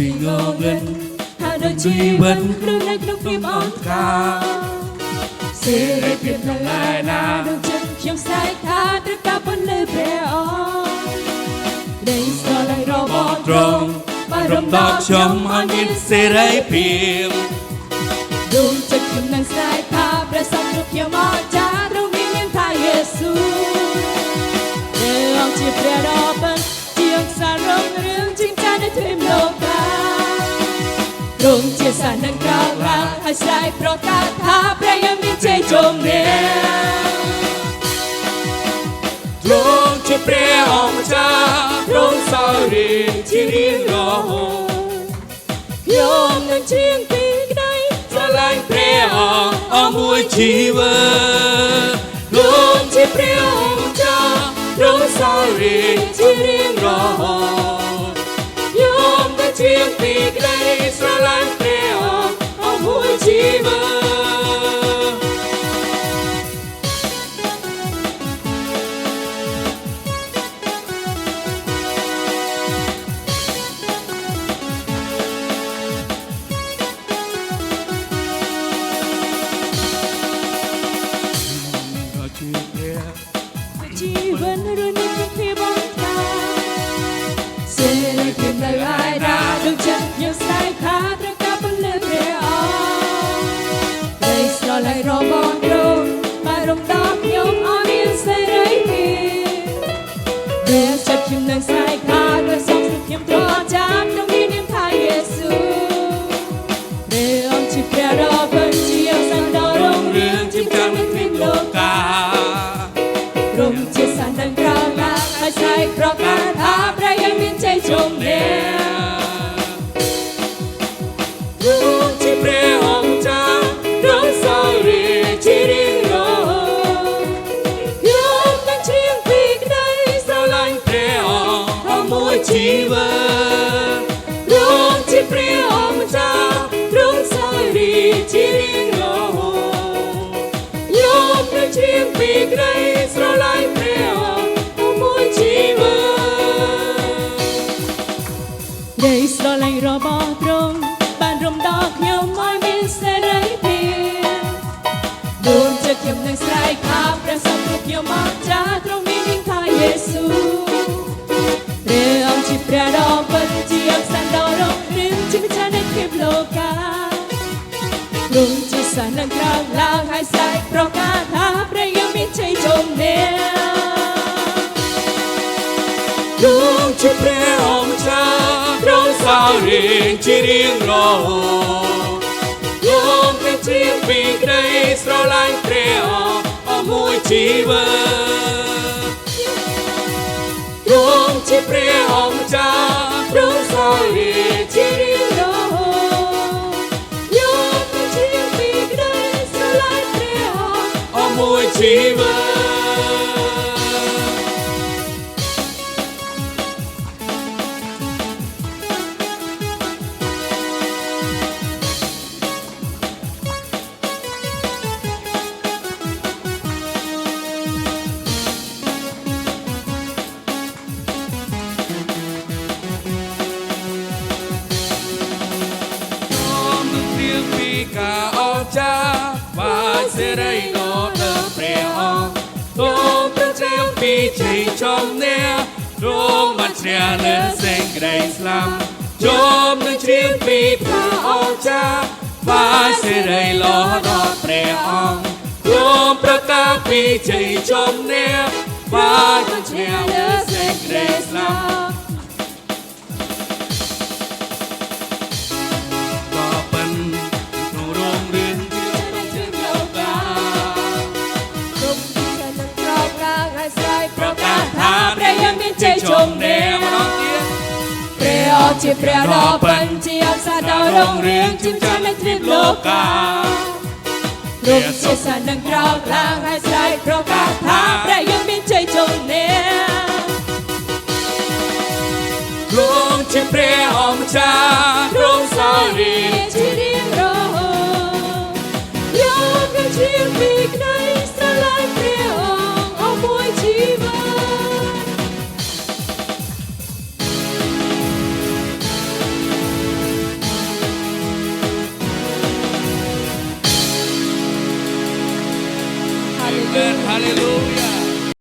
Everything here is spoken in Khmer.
រីងងឹនថាដូចជីវិតក្នុងនៅក្នុងភាពអង្ការសេរីភាពនៅឯណាដូចចិត្តខ្ញុំស្នេហ៍ថាត្រូវការពន្លឺព្រះអង្គដីស្រឡាញ់របស់ទ្រង់បានរំដោះខ្ញុំឲ្យមានសេរីភាពដួងចិត្តខ្ញុំនឹងស្នេហ៍ថាព្រះសង្ឃគ្រប់ខ្ញុំអស្ចារ្យទ្រង់មាននាមថាយេស៊ូព្រះអង្គជាព្រះដ៏ពិតជាអង្គសាររុងរឿងជាងចាននៅទ្វីបលោកកាទ្រង់ជាសាសនឹងក្រោកឡើងហើយស្រែកប្រកាសថាព្រះយើងមានជ័យជុំនេះទ្រង់ជាព្រះអង្គម្ចាស់ទ្រង់សោយរាជជារៀងរហូតខ្ញុំនឹងជៀងពីក្តីស្រឡាញ់ព្រះអង្គអស់មួយជីវិតទ្រង់ជាព្រះអង្គម្ចាស់ទ្រង់សោយរាជជារៀងរហូតខ្ញុំនឹងជៀងពីក្តីស្រឡាញ់ព្រះអង្គអស់មួយជីវិតជីវិតរស់នៅក្នុងភាពបង្ការសេរីភាពនៅឯណាដូចចិត្តខ្ញុំស្នេហ៍ថាត្រូវការពន្លឺព្រះអង្គដីស្រឡាញ់របស់ទ្រង់បានរំដោះខ្ញុំឲ្យមានសេរីភាពព្រះចិត្តខ្ញុំនឹងស្នេហ៍ថាដោយសង្ឃខ្ញុំទ្រង់អស្ចារ្យក្នុងនាមថាយេស៊ូព្រះអង្គជាព្រះដ៏ពិតជាអង្គសង្ឃដ៏រុងរឿងជាម្ចាស់នៃទ្វីបលោកកាទ្រង់ជាសាសនឹងក្រោកឡើងហើយស្រែកប្រកាសថាព្រះយើងមានជ័យជុំនេះទ្រង់ជាព្រះអង្គម្ចាស់ទ្រង់សោយរាជជារៀងរហូតខ្ញុំនឹងជៀងពីក្តីស្រឡាញ់ព្រះអង្គអស់មួយជីវិតទ្រង់ជាព្រះអង្គម្ចាស់ទ្រង់សោយរាជជារៀងរហូតខ្ញុំនឹងជៀងពីក្តីស្រឡាញ់ព្រះអង្គអស់មួយជីវិតដីស្រឡាញ់របស់ទ្រង់បានរំដោះខ្ញុំឲ្យមានសេរីភាពដួងចិត្តខ្ញុំនឹងស្រែកថាព្រះសង្ឃគ្រប់ខ្ញុំអស្ចារ្យទ្រង់មាននាមថាយេស៊ូព្រះអង្គជាព្រះដ៏ពិតជាអង្គសង្ឃដ៏រុងរឿងជាម្ចាស់នៃភាពលោកកាទ្រង់ជាសាសនឹងក្រោកឡើងហើយស្រែកប្រកាសថាព្រះយើងមានជ័យជុំនេះទ្រង់ជាព្រះអង្គម្ចាស់ទ្រង់សោយរាជជារៀងរហូតខ្ញុំនឹងជៀងពីក្តីស្រឡាញ់ព្រះអង្គអស់មួយជីវិតទ្រង់ជាព្រះអង្គម្ចាស់ទ្រង់សោយរាជជារៀងរហូតខ្ញុំនឹងជៀងពីក្តីស្រឡាញ់ព្រះអង្គអស់មួយជីវិតការអស្ចារ្យបានសេរីដល់ដល់ព្រះអង្គទ្រង់ប្រជែងពីជ័យជំនះទ្រង់បានជ្រះលើសេចក្តីស្លាប់ជុំនឹងជ្រាបពីព្រះអស្ចារ្យបានសេរីដល់ព្រះអង្គទ្រង់ប្រកាសពីជ័យជំនះបានជ្រះលើសេចក្តីស្លាប់ជ័យជុំនេះម្ដងទៀតព្រះអង្គជាព្រះដ៏ពិតជាអង្គសង្ឃដ៏រុងរឿងជាម្ចាស់នៃទ្វីបលោកកាទ្រង់ជាសាសនឹងក្រោកឡើងហើយស្រែកប្រកាសថាព្រះយើងមានជ័យជុំនេះទ្រង់ជាព្រះអង្គម្ចាស់ទ្រង់សោយរាជជារៀង